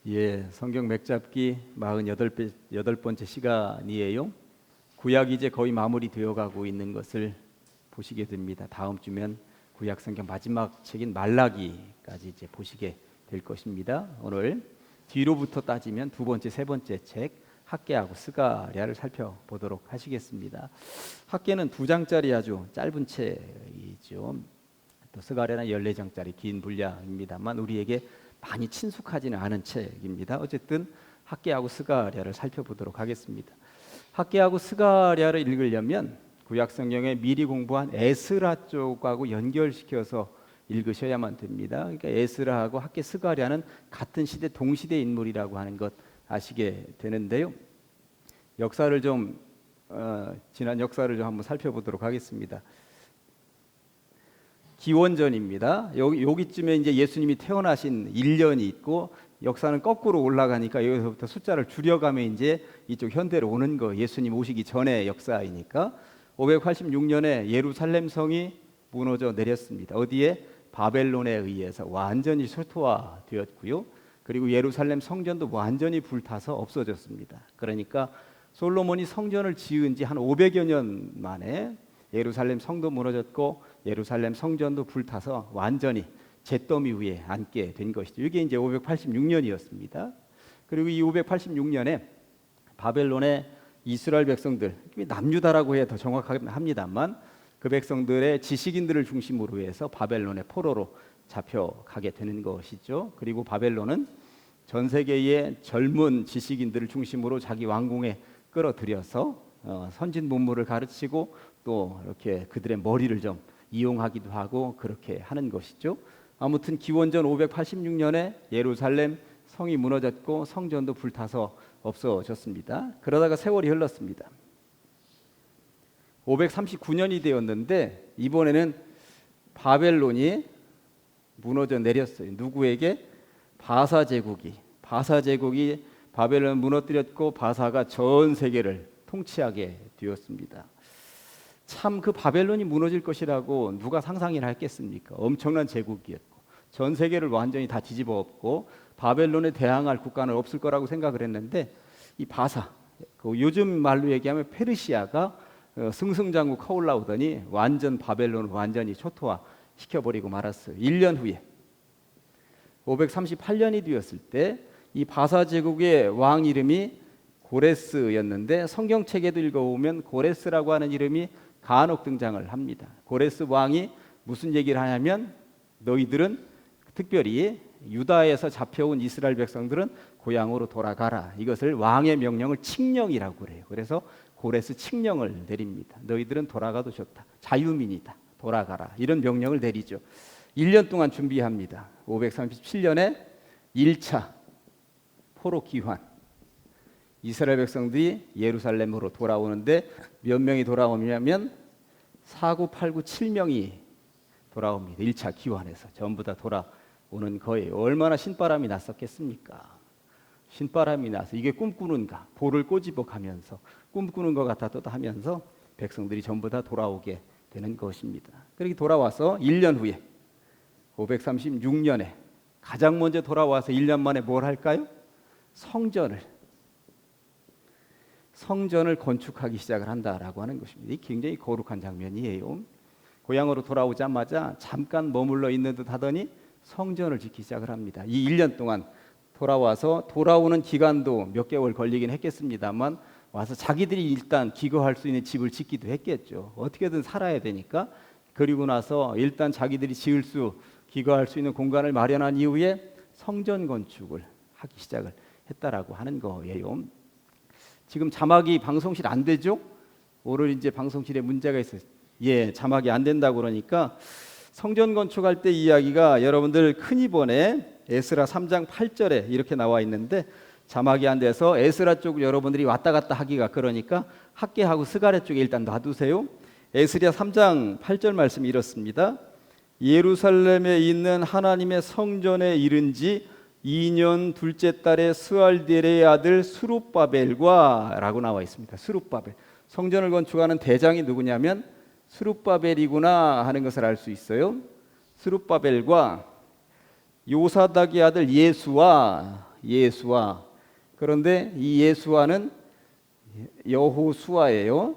예, 성경 맥잡기 48번째 시간이에요. 구약이 이제 거의 마무리되어 가고 있는 것을 보시게 됩니다. 다음 주면 구약 성경 마지막 책인 말라기까지 이제 보시게 될 것입니다. 오늘 뒤로부터 따지면 두 번째, 세 번째 책 학개하고 스가랴를 살펴보도록 하시겠습니다. 학개는 2장짜리 아주 짧은 책이죠. 또 스가랴는 14장짜리 긴 분량입니다만 우리에게 많이 친숙하지는 않은 책입니다. 어쨌든 학개하고 스가랴를 살펴보도록 하겠습니다. 학개하고 스가랴를 읽으려면 구약 성경에 미리 공부한 에스라 쪽하고 연결시켜서 읽으셔야만 됩니다. 그러니까 에스라하고 학개 스가랴는 같은 시대 동시대 인물이라고 하는 것 아시게 되는데요. 역사를 좀 지난 역사를 좀 한번 살펴보도록 하겠습니다. 기원전입니다. 여기쯤에 이제 예수님이 태어나신 1년이 있고 역사는 거꾸로 올라가니까 여기서부터 숫자를 줄여가며 이제 이쪽 현대로 오는 거, 예수님 오시기 전의 역사이니까 586년에 예루살렘 성이 무너져 내렸습니다. 어디에? 바벨론에 의해서 완전히 초토화되었고요. 그리고 예루살렘 성전도 완전히 불타서 없어졌습니다. 그러니까 솔로몬이 성전을 지은 지 한 500여 년 만에 예루살렘 성도 무너졌고 예루살렘 성전도 불타서 완전히 잿더미 위에 앉게 된 것이죠. 이게 이제 586년이었습니다. 그리고 이 586년에 바벨론의 이스라엘 백성들, 남유다라고 해야 더 정확합니다만 그 백성들의 지식인들을 중심으로 해서 바벨론의 포로로 잡혀가게 되는 것이죠. 그리고 바벨론은 전 세계의 젊은 지식인들을 중심으로 자기 왕궁에 끌어들여서 선진 문물을 가르치고 또 이렇게 그들의 머리를 좀 이용하기도 하고 그렇게 하는 것이죠. 아무튼 기원전 586년에 예루살렘 성이 무너졌고 성전도 불타서 없어졌습니다. 그러다가 세월이 흘렀습니다. 539년이 되었는데 이번에는 바벨론이 무너져 내렸어요. 누구에게? 바사 제국이 바벨론을 무너뜨렸고 바사가 전 세계를 통치하게 되었습니다. 참 그 바벨론이 무너질 것이라고 누가 상상이나 했겠습니까? 엄청난 제국이었고 전 세계를 완전히 다 뒤집어 엎고 바벨론에 대항할 국가는 없을 거라고 생각을 했는데 이 바사, 요즘 말로 얘기하면 페르시아가 승승장구 올라오더니 바벨론을 완전히 초토화 시켜버리고 말았어요. 1년 후에 538년이 되었을 때 이 바사 제국의 왕 이름이 고레스였는데 성경책에도 읽어보면 고레스라고 하는 이름이 간혹 등장을 합니다. 고레스 왕이 무슨 얘기를 하냐면 너희들은 특별히 유다에서 잡혀온 이스라엘 백성들은 고향으로 돌아가라. 이것을 왕의 명령을 칙령이라고 그래요. 그래서 고레스 칙령을 내립니다. 너희들은 돌아가도 좋다. 자유민이다. 돌아가라. 이런 명령을 내리죠. 1년 동안 준비합니다. 537년에 1차 포로 귀환. 이스라엘 백성들이 예루살렘으로 돌아오는데 몇 명이 돌아오냐면 4989 7명이 돌아옵니다. 1차 귀환에서 전부 다 돌아오는 거예요. 얼마나 신바람이 났었겠습니까? 신바람이 나서 이게 꿈꾸는가? 볼을 꼬집어 가면서 꿈꾸는 것 같아도 하면서 백성들이 전부 다 돌아오게 되는 것입니다. 그렇게 돌아와서 1년 후에 536년에 가장 먼저 돌아와서 1년 만에 뭘 할까요? 성전을 건축하기 시작을 한다라고 하는 것입니다. 이 굉장히 거룩한 장면이에요. 고향으로 돌아오자마자 잠깐 머물러 있는 듯 하더니 성전을 짓기 시작을 합니다. 이 1년 동안 돌아와서 돌아오는 기간도 몇 개월 걸리긴 했겠습니다만 와서 자기들이 일단 기거할 수 있는 집을 짓기도 했겠죠. 어떻게든 살아야 되니까. 그리고 나서 일단 자기들이 기거할 수 있는 공간을 마련한 이후에 성전 건축을 하기 시작을 했다라고 하는 거예요. 지금 자막이 방송실 안 되죠? 오늘 이제 방송실에 문제가 있어요. 예, 자막이 안 된다고 그러니까 성전 건축할 때 이야기가 여러분들 큰이번에 에스라 3장 8절에 이렇게 나와 있는데 자막이 안 돼서 에스라 쪽 여러분들이 왔다 갔다 하기가 그러니까 학개하고 스가랴 쪽에 일단 놔두세요. 에스라 3장 8절 말씀이 이렇습니다. 예루살렘에 있는 하나님의 성전에 이른 지 2년 둘째 달에 스알디엘의 아들 스룹바벨과 라고 나와 있습니다. 스룹바벨. 성전을 건축하는 대장이 누구냐면 스룹바벨이구나 하는 것을 알 수 있어요. 스룹바벨과 요사닥의 아들 예수와 예수와. 그런데 이 예수와는 여호수아예요.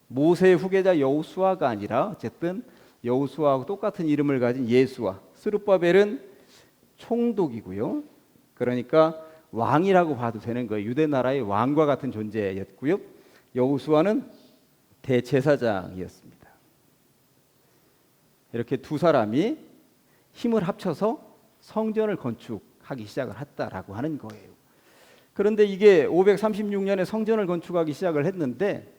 모세의 후계자 여호수아가 아니라 어쨌든 여호수아하고 똑같은 이름을 가진 예수와. 스룹바벨은 총독이고요. 그러니까 왕이라고 봐도 되는 거예요. 유대 나라의 왕과 같은 존재였고요. 여호수아는 대제사장이었습니다. 이렇게 두 사람이 힘을 합쳐서 성전을 건축하기 시작을 했다라고 하는 거예요. 그런데 이게 536년에 성전을 건축하기 시작을 했는데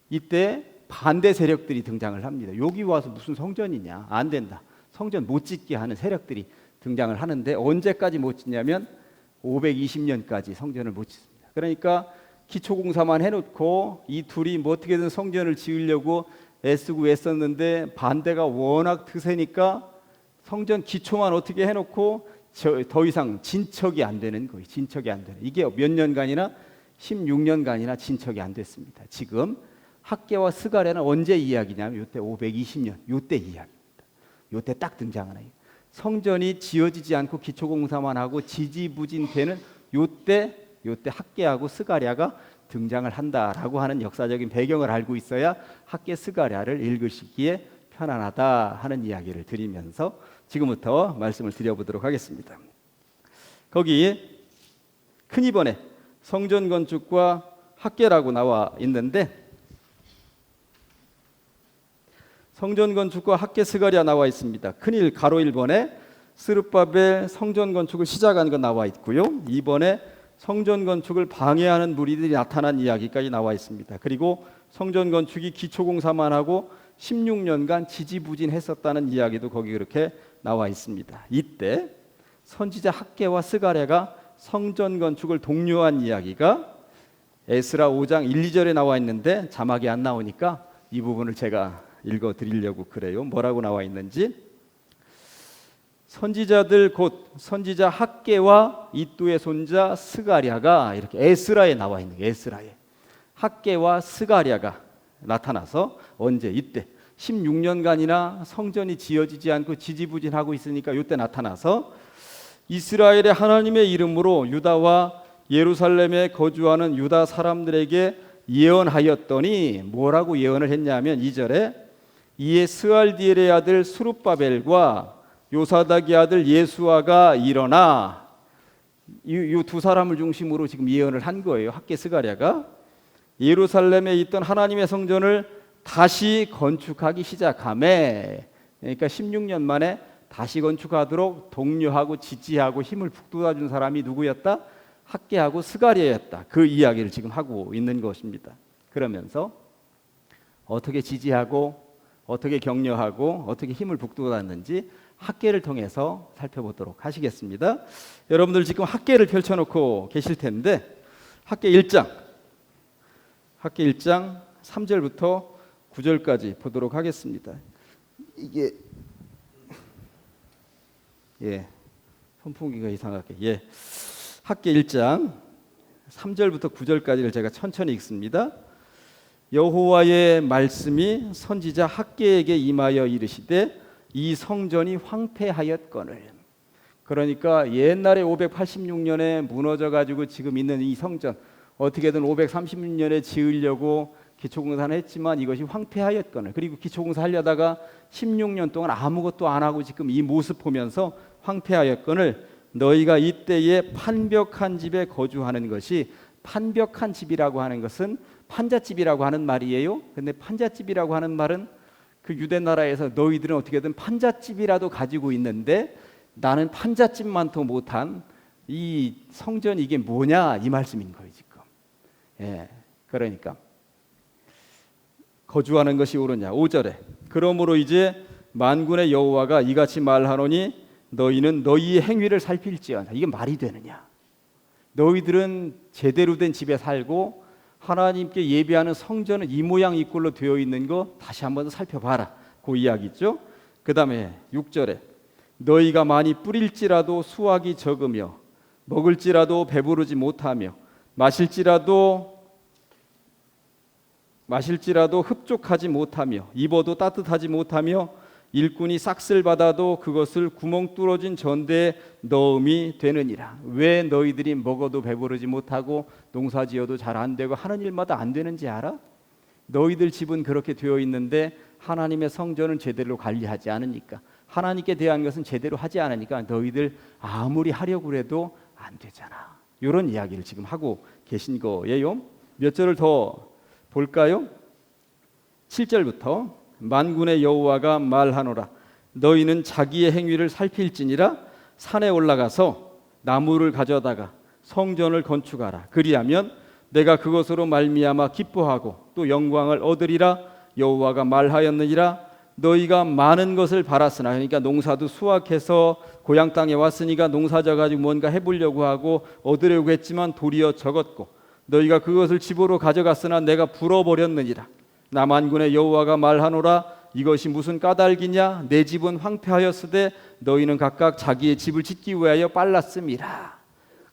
이때 반대 세력들이 등장을 합니다. 여기 와서 무슨 성전이냐, 안 된다, 성전 못 짓게 하는 세력들이 등장을 하는데 언제까지 못 짓냐면 520년까지 성전을 못 짓습니다. 그러니까 기초공사만 해놓고 이 둘이 뭐 어떻게든 성전을 지으려고 애쓰고 애썼는데 반대가 워낙 드세니까 성전 기초만 어떻게 해놓고 더 이상 진척이 안 되는 거예요. 진척이 안 되는. 이게 몇 년간이나 16년간이나 진척이 안 됐습니다. 지금 학개와 스가랴는 언제 이야기냐면 이때 520년 이때 이야기입니다. 이때 딱 등장하는 거예요. 성전이 지어지지 않고 기초공사만 하고 지지부진되는 이때 학개하고 스가랴가 등장을 한다라고 하는 역사적인 배경을 알고 있어야 학개 스가랴를 읽으시기에 편안하다 하는 이야기를 드리면서 지금부터 말씀을 드려보도록 하겠습니다. 거기 큰 이번에 성전 건축과 학개라고 나와 있는데 성전 건축과 학개 스가랴 나와 있습니다. 큰일 가로 1번에 스룹바벨 성전 건축을 시작한 건 나와 있고요. 2번에 성전 건축을 방해하는 무리들이 나타난 이야기까지 나와 있습니다. 그리고 성전 건축이 기초공사만 하고 16년간 지지부진했었다는 이야기도 거기 그렇게 나와 있습니다. 이때 선지자 학개와 스가랴가 성전 건축을 독려한 이야기가 에스라 5장 1, 2절에 나와 있는데 자막이 안 나오니까 이 부분을 제가 읽어 드리려고 그래요. 뭐라고 나와 있는지 선지자들 곧 선지자 학개와 이뚜의 손자 스가랴가 이렇게 에스라에 나와 있는 거예요. 에스라에 학개와 스가랴가 나타나서 언제 이때 16년간이나 성전이 지어지지 않고 지지부진하고 있으니까 이때 나타나서 이스라엘의 하나님의 이름으로 유다와 예루살렘에 거주하는 유다 사람들에게 예언하였더니 뭐라고 예언을 했냐면 2절에 이에 스알디엘의 아들 스룹바벨과 요사닥의 아들 예수아가 일어나 이 두 사람을 중심으로 지금 예언을 한 거예요. 학개 스가랴가 예루살렘에 있던 하나님의 성전을 다시 건축하기 시작하매 그러니까 16년 만에 다시 건축하도록 독려하고 지지하고 힘을 북돋아준 사람이 누구였다? 학개하고 스가랴였다. 그 이야기를 지금 하고 있는 것입니다. 그러면서 어떻게 지지하고 어떻게 격려하고 어떻게 힘을 북돋았는지 학개를 통해서 살펴보도록 하시겠습니다. 여러분들 지금 학개를 펼쳐놓고 계실 텐데 학개 1장 3절부터 9절까지 보도록 하겠습니다. 이게 선풍기가 이상하게 학개 1장 3절부터 9절까지를 제가 천천히 읽습니다. 여호와의 말씀이 선지자 학개에게 임하여 이르시되 이 성전이 황폐하였거늘. 그러니까 옛날에 586년에 무너져 가지고 지금 있는 이 성전 어떻게든 536년에 지으려고 기초공사는 했지만 이것이 황폐하였거늘. 그리고 기초공사 하려다가 16년 동안 아무것도 안 하고 지금 이 모습 보면서 황폐하였거늘 너희가 이때에 판벽한 집에 거주하는 것이 판벽한 집이라고 하는 것은 판잣집이라고 하는 말이에요. 근데 판잣집이라고 하는 말은 그 유대 나라에서 너희들은 어떻게든 판잣집이라도 가지고 있는데 나는 판잣집만도 못한 이 성전 이게 뭐냐 이 말씀인 거예요 지금. 그러니까 거주하는 것이 옳으냐. 5절에 그러므로 이제 만군의 여호와가 이같이 말하노니 너희는 너희의 행위를 살필지어다. 이게 말이 되느냐. 너희들은 제대로 된 집에 살고 하나님께 예배하는 성전은 이 모양 이 꼴로 되어 있는 거 다시 한번 살펴봐라. 그 이야기죠. 그 다음에 6절에 너희가 많이 뿌릴지라도 수확이 적으며 먹을지라도 배부르지 못하며 마실지라도 흡족하지 못하며 입어도 따뜻하지 못하며 일꾼이 싹쓸 받아도 그것을 구멍 뚫어진 전대에 넣음이 되느니라. 왜 너희들이 먹어도 배부르지 못하고 농사지어도 잘 안 되고 하는 일마다 안 되는지 알아? 너희들 집은 그렇게 되어 있는데 하나님의 성전은 제대로 관리하지 않으니까, 하나님께 대한 것은 제대로 하지 않으니까 너희들 아무리 하려고 해도 안 되잖아. 이런 이야기를 지금 하고 계신 거예요. 몇 절을 더 볼까요? 7절부터 만군의 여호와가 말하노라. 너희는 자기의 행위를 살필지니라. 산에 올라가서 나무를 가져다가 성전을 건축하라. 그리하면 내가 그것으로 말미암아 기뻐하고 또 영광을 얻으리라. 여호와가 말하였느니라. 너희가 많은 것을 바랐으나, 그러니까 농사도 수확해서 고향 땅에 왔으니까 농사져 가지고 뭔가 해보려고 하고 얻으려고 했지만 도리어 적었고, 너희가 그것을 집으로 가져갔으나 내가 불어버렸느니라. 나 만군의 여호와가 말하노라. 이것이 무슨 까닭이냐? 내 집은 황폐하였으되 너희는 각각 자기의 집을 짓기 위하여 빨랐음이라.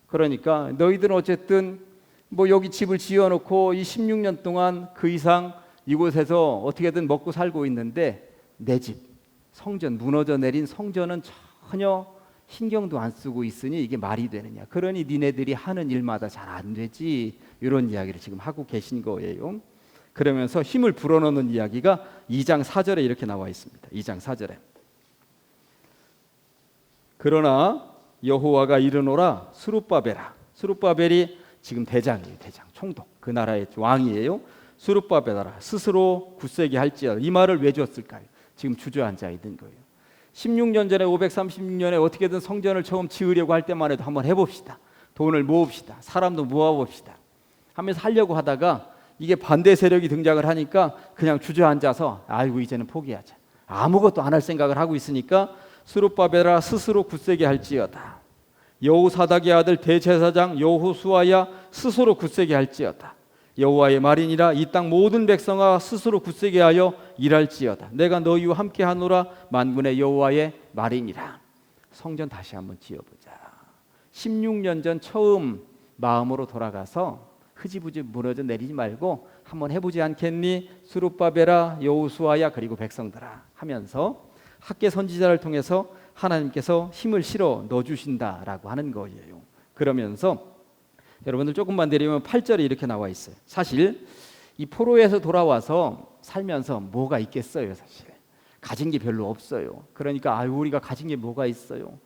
그러니까 너희들은 어쨌든 뭐 여기 집을 지어놓고 이 16년 동안 그 이상 이곳에서 어떻게든 먹고 살고 있는데, 내 집 성전, 무너져 내린 성전은 전혀 신경도 안 쓰고 있으니 이게 말이 되느냐. 그러니 니네들이 하는 일마다 잘 안 되지. 이런 이야기를 지금 하고 계신 거예요. 그러면서 힘을 불어넣는 이야기가 2장 4절에 이렇게 나와 있습니다. 2장 4절에 그러나 여호와가 이르노라. 스룹바벨아. 스룹바벨이 지금 대장이에요. 대장, 총독, 그 나라의 왕이에요. 스룹바벨아, 스스로 굳세게 할지어다. 이 말을 왜 줬을까요? 지금 주저앉아 있는 거예요. 16년 전에 536년에 어떻게든 성전을 처음 지으려고 할 때만 해도 한번 해봅시다. 돈을 모읍시다. 사람도 모아봅시다 하면서 하려고 하다가 이게 반대 세력이 등장을 하니까 그냥 주저앉아서 아이고 이제는 포기하자. 아무것도 안 할 생각을 하고 있으니까 스룹바벨아 스스로 굳세게 할지어다. 여호사닥의 아들 대제사장 여호수아야 스스로 굳세게 할지어다. 여호와의 말이니라. 이 땅 모든 백성아 스스로 굳세게 하여 일할지어다. 내가 너희와 함께 하노라. 만군의 여호와의 말이니라. 성전 다시 한번 지어보자. 16년 전 처음 마음으로 돌아가서 흐지부지 무너져 내리지 말고 한번 해보지 않겠니? 스룹바벨아, 여호수아야, 그리고 백성들아 하면서 학개 선지자를 통해서 하나님께서 힘을 실어 넣어주신다라고 하는 거예요. 그러면서 여러분들 조금만 내리면 8절에 이렇게 나와 있어요. 사실 이 포로에서 돌아와서 살면서 뭐가 있겠어요. 사실 가진 게 별로 없어요. 그러니까 우리가 가진 게 뭐가 있어요.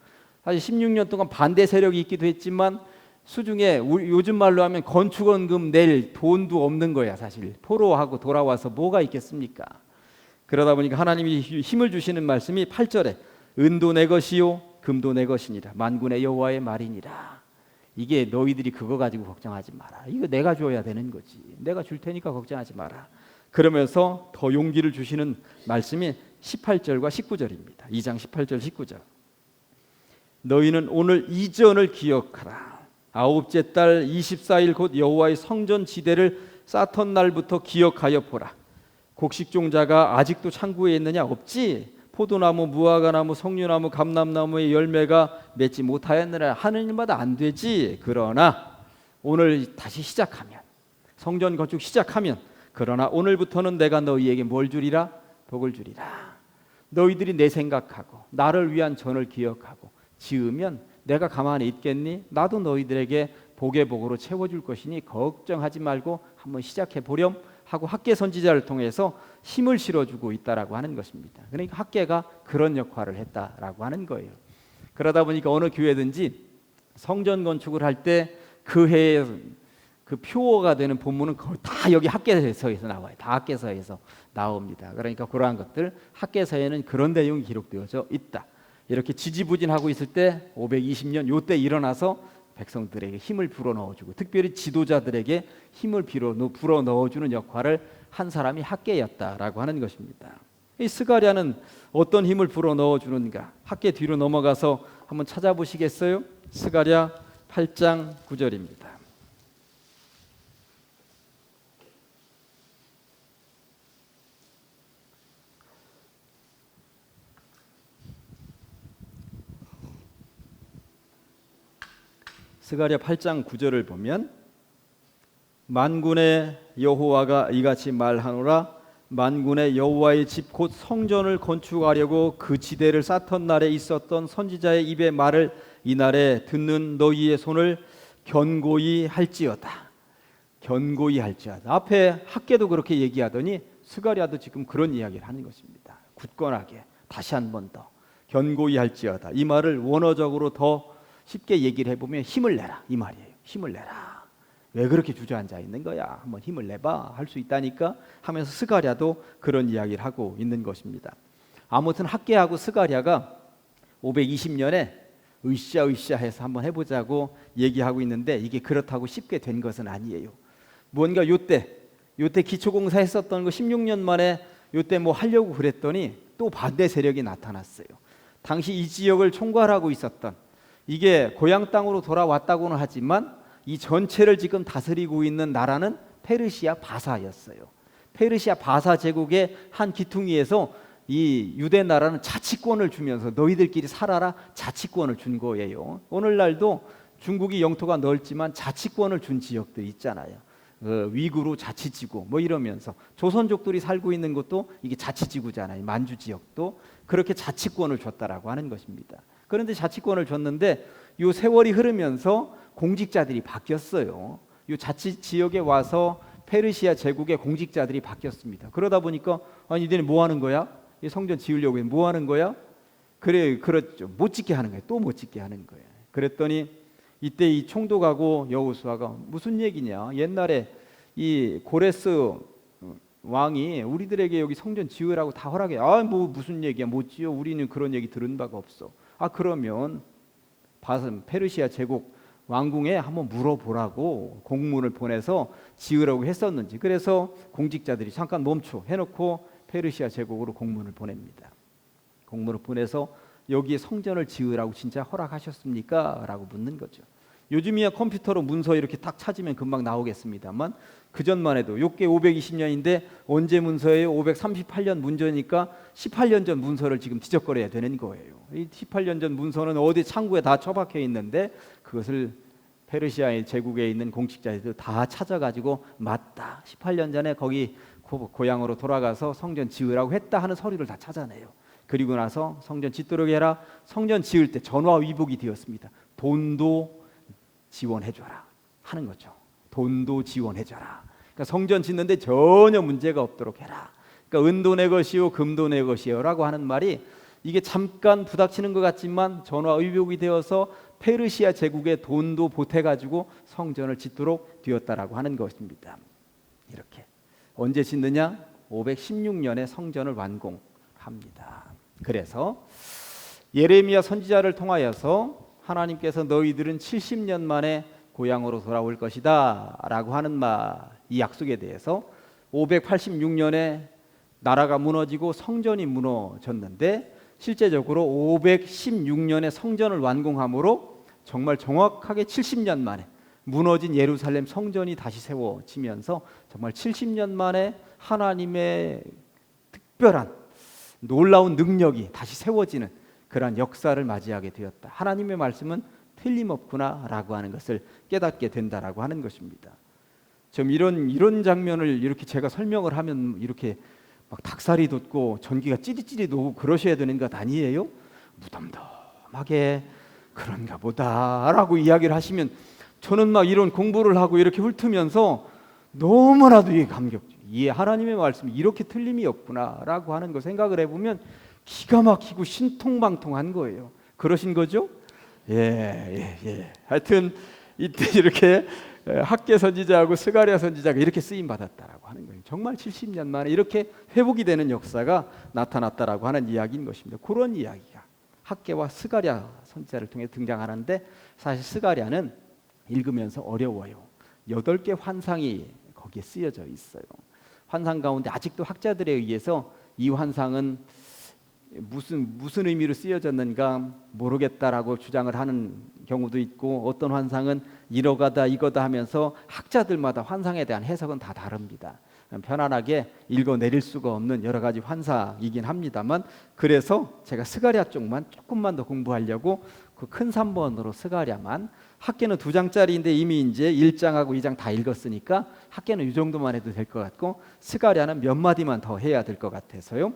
사실 16년 동안 반대 세력이 있기도 했지만 수중에 요즘 말로 하면 건축원금 낼 돈도 없는 거야. 사실 포로하고 돌아와서 뭐가 있겠습니까? 그러다 보니까 하나님이 힘을 주시는 말씀이 8절에 은도 내 것이요 금도 내 것이니라. 만군의 여호와의 말이니라. 이게 너희들이 그거 가지고 걱정하지 마라. 이거 내가 줘야 되는 거지. 내가 줄 테니까 걱정하지 마라. 그러면서 더 용기를 주시는 말씀이 18절과 19절입니다. 2장 18절 19절. 너희는 오늘 이전을 기억하라. 아홉째 달 24일 곧 여호와의 성전 지대를 쌓던 날부터 기억하여 보라. 곡식종자가 아직도 창고에 있느냐? 없지. 포도나무, 무화과나무, 석류나무, 감람나무의 열매가 맺지 못하였느냐? 하는 일마다 안 되지. 그러나 오늘 다시 시작하면, 성전 건축 시작하면, 그러나 오늘부터는 내가 너희에게 뭘 주리라? 복을 주리라. 너희들이 내 생각하고 나를 위한 전을 기억하고 지으면 내가 가만히 있겠니? 나도 너희들에게 복의 복으로 채워줄 것이니 걱정하지 말고 한번 시작해 보렴 하고 학개 선지자를 통해서 힘을 실어주고 있다라고 하는 것입니다. 그러니까 학개가 그런 역할을 했다라고 하는 거예요. 그러다 보니까 어느 교회든지 성전 건축을 할 때 그 해에 그 표어가 되는 본문은 다 여기 학개서에서 나와요. 다 학개서에서 나옵니다. 그러니까 그러한 것들 학개서에는 그런 내용이 기록되어져 있다. 이렇게 지지부진하고 있을 때 520년 요때 일어나서 백성들에게 힘을 불어넣어주고 특별히 지도자들에게 힘을 불어넣어주는 역할을 한 사람이 학개였다라고 하는 것입니다. 이 스가랴는 어떤 힘을 불어넣어주는가? 학개 뒤로 넘어가서 한번 찾아보시겠어요? 스가랴 8장 9절입니다. 스가랴 8장 9절을 보면 만군의 여호와가 이같이 말하노라. 만군의 여호와의 집 곧 성전을 건축하려고 그 지대를 쌓던 날에 있었던 선지자의 입의 말을 이날에 듣는 너희의 손을 견고히 할지어다. 견고히 할지어다. 앞에 학계도 그렇게 얘기하더니 스가랴도 지금 그런 이야기를 하는 것입니다. 굳건하게 다시 한 번 더 견고히 할지어다. 이 말을 원어적으로 더 쉽게 얘기를 해보면 힘을 내라 이 말이에요. 힘을 내라. 왜 그렇게 주저앉아 있는 거야? 한번 힘을 내봐. 할 수 있다니까 하면서 스가랴도 그런 이야기를 하고 있는 것입니다. 아무튼 학계하고 스가랴가 520년에 으쌰으쌰 해서 한번 해보자고 얘기하고 있는데 이게 그렇다고 쉽게 된 것은 아니에요. 뭔가 요때 기초공사 했었던 거 16년 만에 요때 뭐 하려고 그랬더니 또 반대 세력이 나타났어요. 당시 이 지역을 총괄하고 있었던, 이게 고향 땅으로 돌아왔다고는 하지만 이 전체를 지금 다스리고 있는 나라는 페르시아 바사였어요. 페르시아 바사 제국의 한 기퉁이에서 이 유대 나라는 자치권을 주면서 너희들끼리 살아라 자치권을 준 거예요. 오늘날도 중국이 영토가 넓지만 자치권을 준 지역들 있잖아요. 위구르 자치지구 뭐 이러면서 조선족들이 살고 있는 것도 이게 자치지구잖아요. 만주 지역도 그렇게 자치권을 줬다라고 하는 것입니다. 그런데 자치권을 줬는데 이 세월이 흐르면서 공직자들이 바뀌었어요. 이 자치 지역에 와서 페르시아 제국의 공직자들이 바뀌었습니다. 그러다 보니까 아니 이들이 뭐 하는 거야? 이 성전 지으려고 뭐 하는 거야? 그래 그렇죠. 못 짓게 하는 거예요. 또 못 짓게 하는 거예요. 그랬더니 이때 이 총독하고 여호수아가 무슨 얘기냐? 옛날에 이 고레스 왕이 우리들에게 여기 성전 지으라고 다 허락해. 아 뭐 무슨 얘기야? 못 지어. 우리는 그런 얘기 들은 바가 없어. 아 그러면 페르시아 제국 왕궁에 한번 물어보라고 공문을 보내서 지으라고 했었는지. 그래서 공직자들이 잠깐 멈춰 해놓고 페르시아 제국으로 공문을 보냅니다. 공문을 보내서 여기에 성전을 지으라고 진짜 허락하셨습니까? 라고 묻는 거죠. 요즘이야 컴퓨터로 문서 이렇게 딱 찾으면 금방 나오겠습니다만 그전만 해도 요게 520년인데 언제 문서예요? 538년 문서니까 18년 전 문서를 지금 뒤적거려야 되는 거예요. 이 18년 전 문서는 어디 창구에 다 처박혀 있는데 그것을 페르시아의 제국에 있는 공직자들도 다 찾아가지고 맞다. 18년 전에 거기 고향으로 돌아가서 성전 지으라고 했다 하는 서류를 다 찾아내요. 그리고 나서 성전 짓도록 해라. 성전 지을 때 전화위복이 되었습니다. 돈도 지원해줘라 하는 거죠. 돈도 지원해줘라. 그러니까 성전 짓는데 전혀 문제가 없도록 해라. 그러니까 은도 내 것이요 금도 내 것이요라고 하는 말이 이게 잠깐 부닥치는 것 같지만 전화위복이 되어서 페르시아 제국의 돈도 보태가지고 성전을 짓도록 되었다라고 하는 것입니다. 이렇게 언제 짓느냐? 516년에 성전을 완공합니다. 그래서 예레미야 선지자를 통하여서 하나님께서 너희들은 70년 만에 고향으로 돌아올 것이다 라고 하는 이 약속에 대해서 586년에 나라가 무너지고 성전이 무너졌는데 실제적으로 516년에 성전을 완공함으로 정말 정확하게 70년 만에 무너진 예루살렘 성전이 다시 세워지면서 정말 70년 만에 하나님의 특별한 놀라운 능력이 다시 세워지는 그러한 역사를 맞이하게 되었다. 하나님의 말씀은 틀림없구나라고 하는 것을 깨닫게 된다라고 하는 것입니다. 좀 이런 장면을 이렇게 제가 설명을 하면 이렇게 막 닭살이 돋고 전기가 찌릿찌릿 오고 그러셔야 되는 것 아니에요? 무덤덤하게 그런가 보다라고 이야기를 하시면 저는 막 이런 공부를 하고 이렇게 훑으면서 너무나도 이게 감격적. 하나님의 말씀이 이렇게 틀림이 없구나라고 하는 거 생각을 해보면 기가 막히고 신통방통한 거예요. 그러신 거죠? 예. 하여튼 이때 이렇게 학계 선지자하고 스가랴 선지자가 이렇게 쓰임 받았다라고 하는 거예요. 정말 70년 만에 이렇게 회복이 되는 역사가 나타났다라고 하는 이야기인 것입니다. 그런 이야기가 학계와 스가랴 선지자를 통해 등장하는데 사실 스가랴는 읽으면서 어려워요. 8개 환상이 거기에 쓰여져 있어요. 환상 가운데 아직도 학자들에 의해서 이 환상은 무슨 의미로 쓰여졌는가 모르겠다라고 주장을 하는 경우도 있고 어떤 환상은 이러가다 이거다 하면서 학자들마다 환상에 대한 해석은 다 다릅니다. 편안하게 읽어내릴 수가 없는 여러 가지 환상이긴 합니다만 그래서 제가 스가랴 쪽만 조금만 더 공부하려고 그 큰 3번으로 스가랴만. 학계는 2장짜리인데 이미 이제 1장하고 2장 다 읽었으니까 학계는 이 정도만 해도 될 것 같고 스가랴는 몇 마디만 더 해야 될 것 같아서요.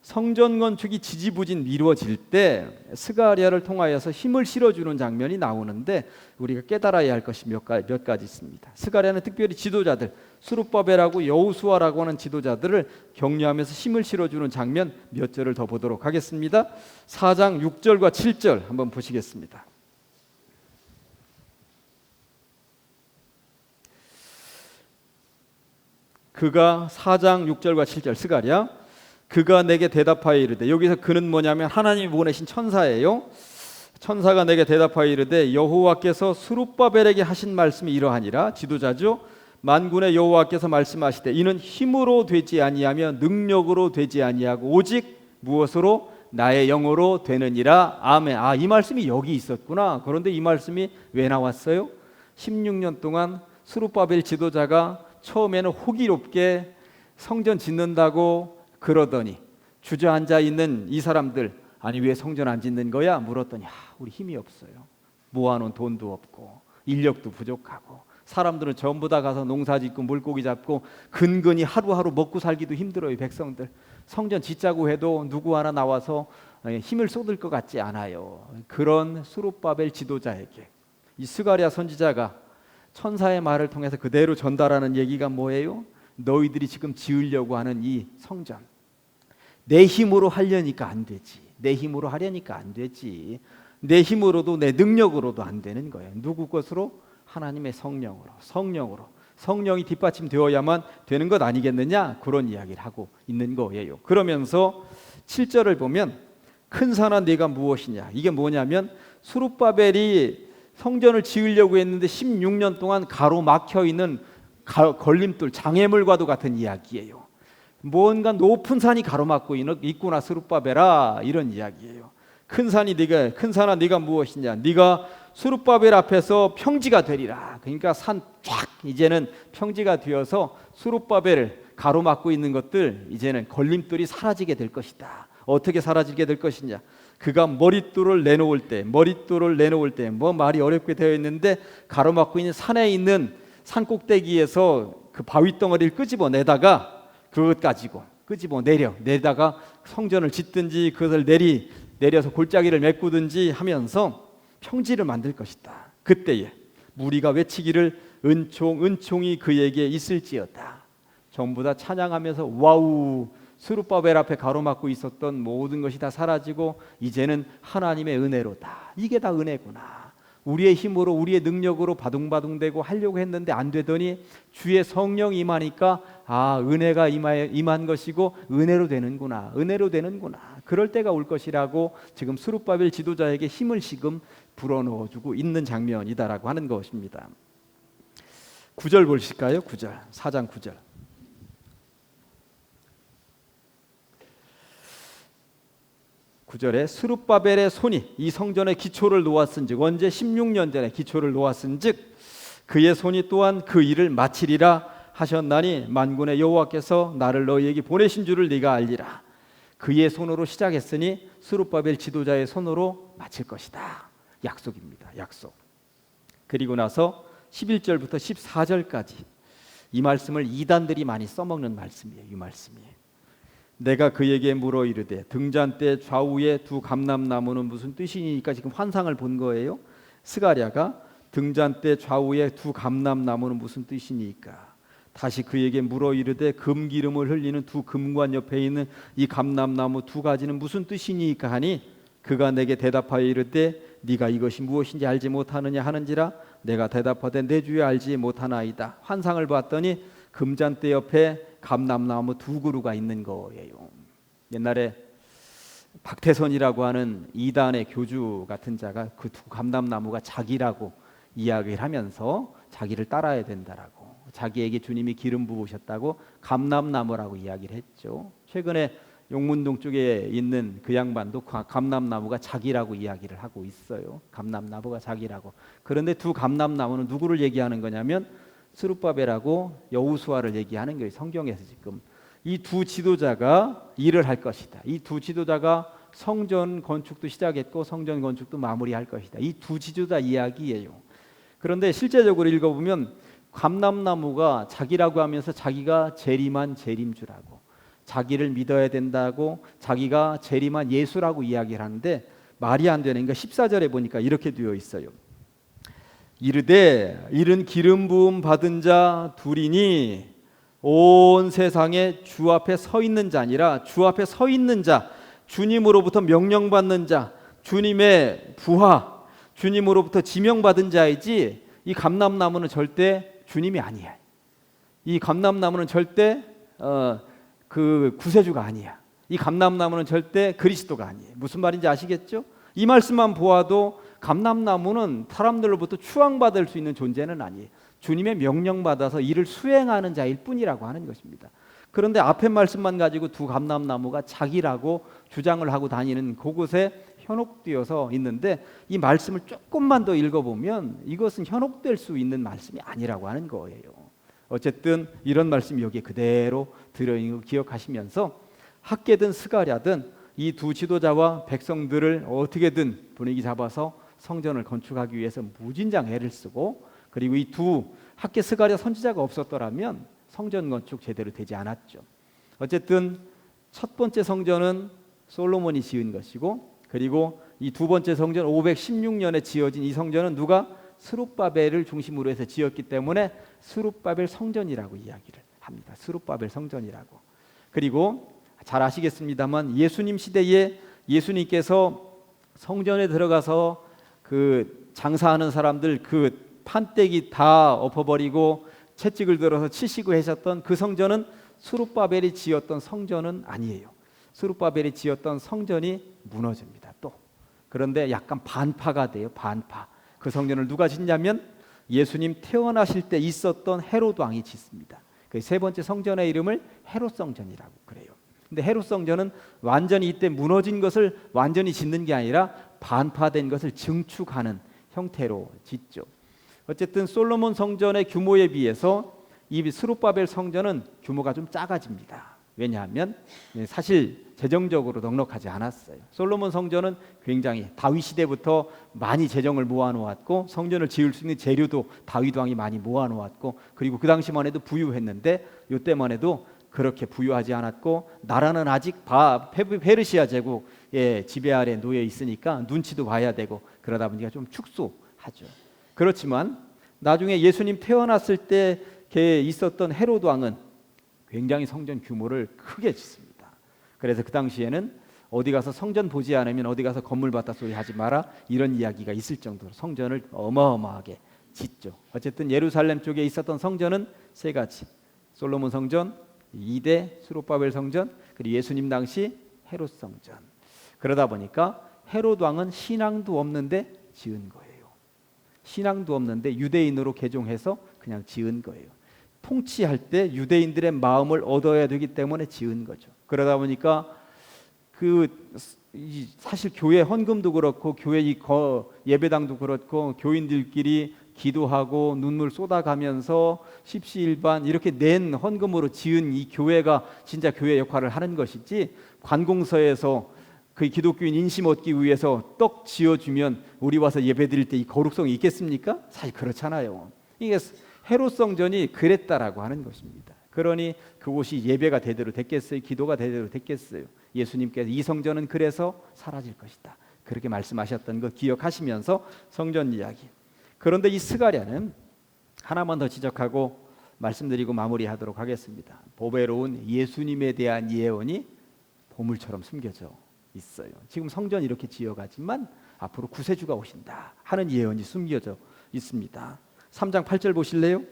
성전 건축이 지지부진 미뤄질 때 스가랴를 통하여서 힘을 실어주는 장면이 나오는데 우리가 깨달아야 할 것이 몇 가지 있습니다. 스가랴는 특별히 지도자들, 스룹바벨하고 여호수아라고 하는 지도자들을 격려하면서 힘을 실어주는 장면 몇 절을 더 보도록 하겠습니다. 4장 6절과 7절 한번 보시겠습니다. 그가 4장 6절과 7절 스가랴 그가 내게 대답하여 이르되, 여기서 그는 뭐냐면 하나님이 보내신 천사예요. 천사가 내게 대답하여 이르되 여호와께서 스룹바벨에게 하신 말씀이 이러하니라. 지도자죠. 만군의 여호와께서 말씀하시되 이는 힘으로 되지 아니하며 능력으로 되지 아니하고 오직 무엇으로? 나의 영으로 되느니라. 아멘. 이 말씀이 여기 있었구나. 그런데 이 말씀이 왜 나왔어요? 16년 동안 스룹바벨 지도자가 처음에는 호기롭게 성전 짓는다고 그러더니 주저앉아 있는 이 사람들, 아니 왜 성전 안 짓는 거야? 물었더니 우리 힘이 없어요. 모아놓은 돈도 없고 인력도 부족하고 사람들은 전부 다 가서 농사 짓고 물고기 잡고 근근히 하루하루 먹고 살기도 힘들어요. 백성들 성전 짓자고 해도 누구 하나 나와서 힘을 쏟을 것 같지 않아요. 그런 스룹바벨 지도자에게 이 스가랴 선지자가 천사의 말을 통해서 그대로 전달하는 얘기가 뭐예요? 너희들이 지금 지으려고 하는 이 성전, 내 힘으로 하려니까 안 되지. 내 힘으로 하려니까 안 되지. 내 힘으로도 내 능력으로도 안 되는 거예요. 누구 것으로? 하나님의 성령으로. 성령이 뒷받침되어야만 되는 것 아니겠느냐? 그런 이야기를 하고 있는 거예요. 그러면서 7절을 보면 큰 산아 네가 무엇이냐? 이게 뭐냐면 스룹바벨이 성전을 지으려고 했는데 16년 동안 가로막혀 있는 걸림돌, 장애물과도 같은 이야기예요. 뭔가 높은 산이 가로막고 있구나 스룹바벨아, 이런 이야기예요. 큰 산아 네가 무엇이냐? 네가 스룹바벨 앞에서 평지가 되리라. 그러니까 산 쫙 이제는 평지가 되어서 스룹바벨을 가로막고 있는 것들, 이제는 걸림돌이 사라지게 될 것이다. 어떻게 사라지게 될 것이냐? 그가 머릿돌을 내놓을 때 뭐 말이 어렵게 되어 있는데 가로막고 있는 산에 있는 산 꼭대기에서 그 바위 덩어리를 끄집어내다가 그것 가지고 내다가 성전을 짓든지 그것을 내려서 골짜기를 메꾸든지 하면서 평지를 만들 것이다. 그때에 무리가 외치기를 은총이 그에게 있을지어다. 전부 다 찬양하면서 와우, 스룹바벨 앞에 가로막고 있었던 모든 것이 다 사라지고 이제는 하나님의 은혜로다. 이게 다 은혜구나. 우리의 힘으로 우리의 능력으로 바둥바둥대고 하려고 했는데 안 되더니 주의 성령이 임하니까 은혜가 임한 것이고 은혜로 되는구나. 그럴 때가 올 것이라고 지금 스룹바벨 지도자에게 힘을 지금 불어넣어주고 있는 장면이다라고 하는 것입니다. 9절 보실까요? 9절, 4장 9절. 구절에 스룹바벨의 손이 이 성전의 기초를 놓았은즉, 언제? 16년 전에 기초를 놓았은즉 그의 손이 또한 그 일을 마치리라 하셨나니 만군의 여호와께서 나를 너희에게 보내신 줄을 네가 알리라. 그의 손으로 시작했으니 스룹바벨 지도자의 손으로 마칠 것이다. 약속입니다. 약속. 그리고 나서 11절부터 14절까지 이 말씀을 이단들이 많이 써먹는 말씀이에요. 이 말씀이. 내가 그에게 물어 이르되 등잔대 좌우에 두 감람나무는 무슨 뜻이니까 지금 환상을 본 거예요. 스가랴가 등잔대 좌우에 두 감람나무는 무슨 뜻이니까 다시 그에게 물어 이르되 금기름을 흘리는 두 금관 옆에 있는 이 감람나무 두 가지는 무슨 뜻이니까 하니 그가 내게 대답하여 이르되 네가 이것이 무엇인지 알지 못하느냐 하는지라 내가 대답하되 내 주여 알지 못하나이다. 환상을 봤더니 금잔대 옆에 감람나무 두 그루가 있는 거예요. 옛날에 박태선이라고 하는 이단의 교주 같은 자가 그 두 감람나무가 자기라고 이야기를 하면서 자기를 따라야 된다라고, 자기에게 주님이 기름 부으셨다고 감람나무라고 이야기를 했죠. 최근에 용문동 쪽에 있는 그 양반도 감람나무가 자기라고 이야기를 하고 있어요. 감람나무가 자기라고. 그런데 두 감람나무는 누구를 얘기하는 거냐면 스룹바벨하고 여호수아를 얘기하는 거예요. 성경에서 지금 이 두 지도자가 일을 할 것이다. 이 두 지도자가 성전 건축도 시작했고 성전 건축도 마무리할 것이다. 이 두 지도자 이야기예요. 그런데 실제적으로 읽어보면 감람나무가 자기라고 하면서 자기가 재림한 재림주라고, 자기를 믿어야 된다고, 자기가 재림한 예수라고 이야기를 하는데 말이 안 되는 게 14절에 보니까 이렇게 되어 있어요. 이르되 이른 기름 부음 받은 자 둘이니 온 세상에 주 앞에 서 있는 자니라. 주 앞에 서 있는 자, 주님으로부터 명령받는 자, 주님의 부하, 주님으로부터 지명받은 자이지 이 감람나무는 절대 주님이 아니야. 이 감람나무는 절대 그 구세주가 아니야. 이 감람나무는 절대 그리스도가 아니에요. 무슨 말인지 아시겠죠? 이 말씀만 보아도 감람나무는 사람들로부터 추앙받을 수 있는 존재는 아니에요. 주님의 명령받아서 이를 수행하는 자일 뿐이라고 하는 것입니다. 그런데 앞에 말씀만 가지고 두 감람나무가 자기라고 주장을 하고 다니는 그곳에 현혹되어서 있는데 이 말씀을 조금만 더 읽어보면 이것은 현혹될 수 있는 말씀이 아니라고 하는 거예요. 어쨌든 이런 말씀이 여기에 그대로 들어있는 거 기억하시면서 학계든 스가랴든 이 두 지도자와 백성들을 어떻게든 분위기 잡아서 성전을 건축하기 위해서 무진장 애를 쓰고, 그리고 이 두 학계 스가랴 선지자가 없었더라면 성전 건축 제대로 되지 않았죠. 어쨌든 첫 번째 성전은 솔로몬이 지은 것이고, 그리고 이 두 번째 성전 516년에 지어진 이 성전은 누가? 스룹바벨을 중심으로 해서 지었기 때문에 스룹바벨 성전이라고 이야기를 합니다. 스룹바벨 성전이라고. 그리고 잘 아시겠습니다만 예수님 시대에 예수님께서 성전에 들어가서 그 장사하는 사람들 그 판때기 다 엎어버리고 채찍을 들어서 치시고 하셨던 그 성전은 스룹바벨이 지었던 성전은 아니에요. 스룹바벨이 지었던 성전이 무너집니다. 또 그런데 약간 반파가 돼요. 반파. 그 성전을 누가 짓냐면 예수님 태어나실 때 있었던 헤롯 왕이 짓습니다. 그 세 번째 성전의 이름을 헤롯 성전이라고 그래요. 근데 헤롯 성전은 완전히 이때 무너진 것을 완전히 짓는 게 아니라 반파된 것을 증축하는 형태로 짓죠. 어쨌든 솔로몬 성전의 규모에 비해서 이 스룹바벨 성전은 규모가 좀 작아집니다. 왜냐하면 사실 재정적으로 넉넉하지 않았어요. 솔로몬 성전은 굉장히 다윗 시대부터 많이 재정을 모아놓았고 성전을 지을 수 있는 재료도 다윗 왕이 많이 모아놓았고, 그리고 그 당시만 해도 부유했는데 이때만 해도 그렇게 부유하지 않았고 나라는 아직 페르시아 제국의 지배 아래 놓여 있으니까 눈치도 봐야 되고 그러다 보니까 좀 축소하죠. 그렇지만 나중에 예수님 태어났을 때 있었던 헤롯 왕은 굉장히 성전 규모를 크게 짓습니다. 그래서 그 당시에는 어디 가서 성전 보지 않으면 어디 가서 건물 봤다 소리 하지 마라, 이런 이야기가 있을 정도로 성전을 어마어마하게 짓죠. 어쨌든 예루살렘 쪽에 있었던 성전은 세 가지. 솔로몬 성전, 2대 스룹바벨 성전, 그리고 예수님 당시 헤롯 성전. 그러다 보니까 헤롯 왕은 신앙도 없는데 지은 거예요. 신앙도 없는데 유대인으로 개종해서 그냥 지은 거예요. 통치할 때 유대인들의 마음을 얻어야 되기 때문에 지은 거죠. 그러다 보니까 사실 교회 헌금도 그렇고 교회 예배당도 그렇고 교인들끼리 기도하고 눈물 쏟아가면서 십시일반 이렇게 낸 헌금으로 지은 이 교회가 진짜 교회 역할을 하는 것이지, 관공서에서 그 기독교인 인심 얻기 위해서 떡 지어주면 우리 와서 예배드릴 때 이 거룩성이 있겠습니까? 사실 그렇잖아요. 이게 헤롯 성전이 그랬다라고 하는 것입니다. 그러니 그곳이 예배가 제대로 됐겠어요? 기도가 제대로 됐겠어요? 예수님께서 이 성전은 그래서 사라질 것이다, 그렇게 말씀하셨던 거 기억하시면서 성전 이야기. 그런데 이 스가랴는 하나만 더 지적하고 말씀드리고 마무리하도록 하겠습니다. 보배로운 예수님에 대한 예언이 보물처럼 숨겨져 있어요. 지금 성전 이렇게 지어가지만 앞으로 구세주가 오신다 하는 예언이 숨겨져 있습니다. 3장 8절 보실래요?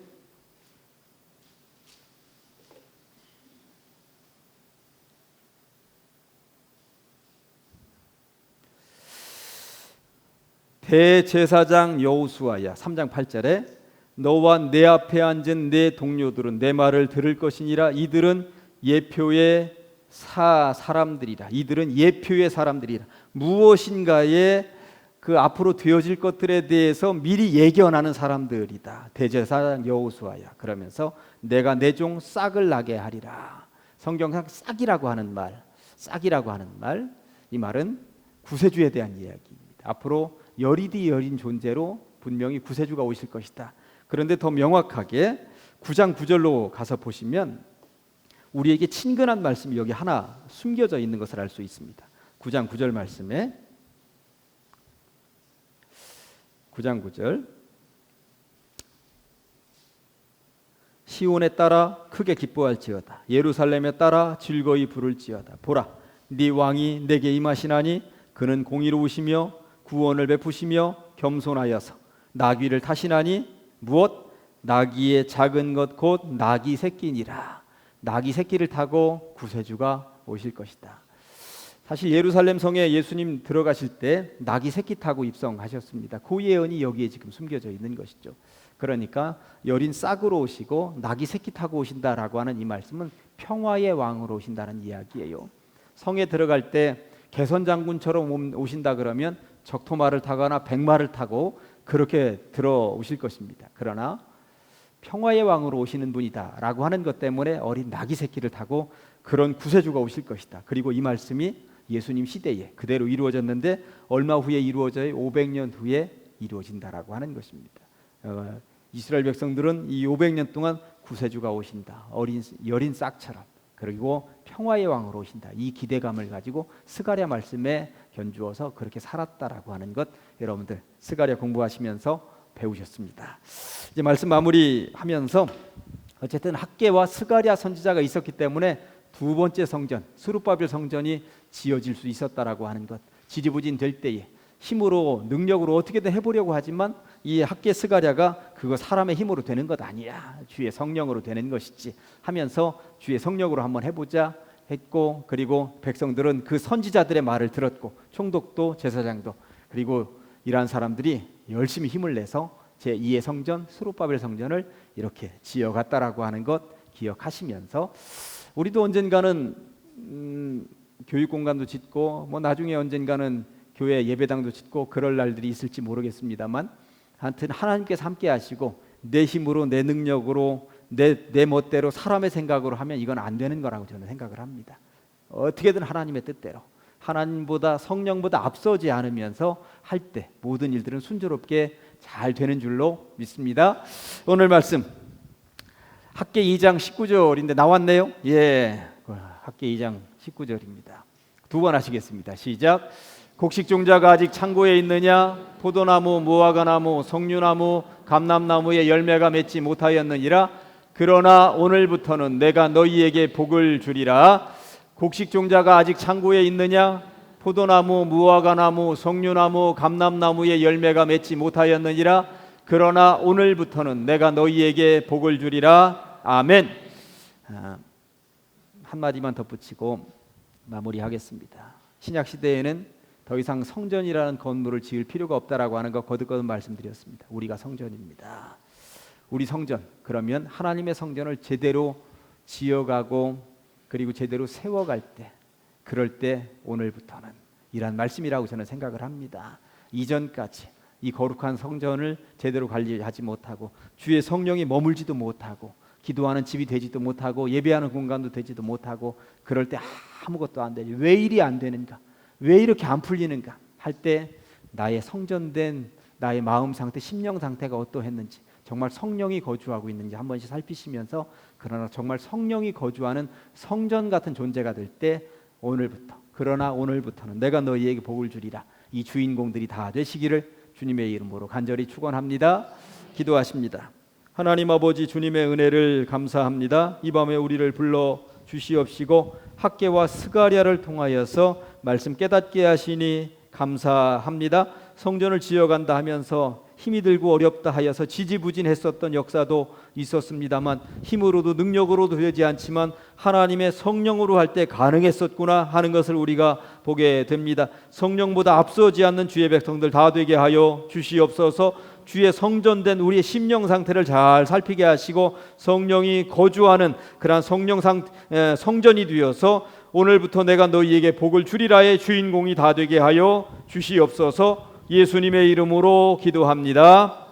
대제사장 여호수아야 3장 8절에 너와 내 앞에 앉은 내 동료들은 내 말을 들을 것이니라. 이들은 예표의 사람들이라. 이들은 예표의 사람들이라. 무엇인가에 그 앞으로 되어질 것들에 대해서 미리 예견하는 사람들이다. 대제사장 여호수아야. 그러면서 내가 내 종 싹을 나게 하리라. 성경상 싹이라고 하는 말, 싹이라고 하는 말, 이 말은 구세주에 대한 이야기입니다. 앞으로 열이디 열인 존재로 분명히 구세주가 오실 것이다. 그런데 더 명확하게 9장 9절로 가서 보시면 우리에게 친근한 말씀이 여기 하나 숨겨져 있는 것을 알 수 있습니다. 9장 9절 말씀에 9장 9절 시온에 따라 크게 기뻐할지어다. 예루살렘에 따라 즐거이 부를지어다. 보라, 네 왕이 내게 임하시나니 그는 공의로우시며 구원을 베푸시며 겸손하여서 나귀를 타시나니 무엇? 나귀의 작은 것 곧 나귀 새끼니라. 나귀 새끼를 타고 구세주가 오실 것이다. 사실 예루살렘 성에 예수님 들어가실 때 나귀 새끼 타고 입성하셨습니다. 그 예언이 여기에 지금 숨겨져 있는 것이죠. 그러니까 여린 싹으로 오시고 나귀 새끼 타고 오신다라고 하는 이 말씀은 평화의 왕으로 오신다는 이야기예요. 성에 들어갈 때 개선장군처럼 오신다 그러면 적토마를 타거나 백마를 타고 그렇게 들어오실 것입니다. 그러나 평화의 왕으로 오시는 분이다라고 하는 것 때문에 어린 나귀 새끼를 타고 그런 구세주가 오실 것이다. 그리고 이 말씀이 예수님 시대에 그대로 이루어졌는데 얼마 후에 이루어져요? 500년 후에 이루어진다라고 하는 것입니다. 이스라엘 백성들은 이 500년 동안 구세주가 오신다. 여린 싹처럼 그리고 평화의 왕으로 오신다. 이 기대감을 가지고 스가랴 말씀에 견주어서 그렇게 살았다라고 하는 것 여러분들 스가랴 공부하시면서 배우셨습니다. 이제 말씀 마무리하면서 어쨌든 학개와 스가랴 선지자가 있었기 때문에 두 번째 성전 스룹바벨 성전이 지어질 수 있었다라고 하는 것, 지지부진 될 때에 힘으로 능력으로 어떻게든 해보려고 하지만 이 학개 스가랴가 그거 사람의 힘으로 되는 것 아니야, 주의 성령으로 되는 것이지 하면서 주의 성령으로 한번 해보자 했고, 그리고 백성들은 그 선지자들의 말을 들었고 총독도 제사장도 그리고 이러한 사람들이 열심히 힘을 내서 제2의 성전 스룹바벨 성전을 이렇게 지어갔다라고 하는 것 기억하시면서 우리도 언젠가는 교육공간도 짓고 뭐 나중에 언젠가는 교회 예배당도 짓고 그럴 날들이 있을지 모르겠습니다만 하여튼 하나님께서 함께 하시고 내 힘으로 내 능력으로 내 멋대로 사람의 생각으로 하면 이건 안 되는 거라고 저는 생각을 합니다. 어떻게든 하나님의 뜻대로 하나님보다 성령보다 앞서지 않으면서 할 때 모든 일들은 순조롭게 잘 되는 줄로 믿습니다. 오늘 말씀 학개 2장 19절인데 나왔네요. 예, 학개 2장 19절입니다. 두 번 하시겠습니다. 시작. 곡식종자가 아직 창고에 있느냐? 포도나무, 무화과나무, 석류나무, 감람나무에 열매가 맺지 못하였느니라. 그러나 오늘부터는 내가 너희에게 복을 주리라. 곡식종자가 아직 창고에 있느냐? 포도나무, 무화과나무, 석류나무, 감람나무에 열매가 맺지 못하였느니라. 그러나 오늘부터는 내가 너희에게 복을 주리라. 아멘. 한마디만 덧붙이고 마무리하겠습니다. 신약시대에는 더 이상 성전이라는 건물을 지을 필요가 없다라고 하는 거 거듭거듭 말씀드렸습니다. 우리가 성전입니다. 우리 성전, 그러면 하나님의 성전을 제대로 지어가고 그리고 제대로 세워갈 때, 그럴 때 오늘부터는 이란 말씀이라고 저는 생각을 합니다. 이전까지 이 거룩한 성전을 제대로 관리하지 못하고 주의 성령이 머물지도 못하고 기도하는 집이 되지도 못하고 예배하는 공간도 되지도 못하고 그럴 때 아무것도 안 되지. 왜 일이 안 되는가? 왜 이렇게 안 풀리는가? 할 때 나의 성전된 나의 마음 상태, 심령 상태가 어떠했는지, 정말 성령이 거주하고 있는지 한 번씩 살피시면서, 그러나 정말 성령이 거주하는 성전 같은 존재가 될 때 그러나 오늘부터는 내가 너희에게 복을 주리라. 이 주인공들이 다 되시기를 주님의 이름으로 간절히 축원합니다. 기도하십니다. 하나님 아버지, 주님의 은혜를 감사합니다. 이 밤에 우리를 불러 주시옵시고 학개와 스가랴를 통하여서 말씀 깨닫게 하시니 감사합니다. 성전을 지어간다 하면서 힘이 들고 어렵다 하여서 지지부진했었던 역사도 있었습니다만 힘으로도 능력으로도 되지 않지만 하나님의 성령으로 할 때 가능했었구나 하는 것을 우리가 보게 됩니다. 성령보다 앞서지 않는 주의 백성들 다 되게 하여 주시옵소서. 주의 성전된 우리의 심령 상태를 잘 살피게 하시고 성령이 거주하는 그러한 성전이 되어서 오늘부터 내가 너희에게 복을 주리라의 주인공이 다 되게 하여 주시옵소서. 예수님의 이름으로 기도합니다.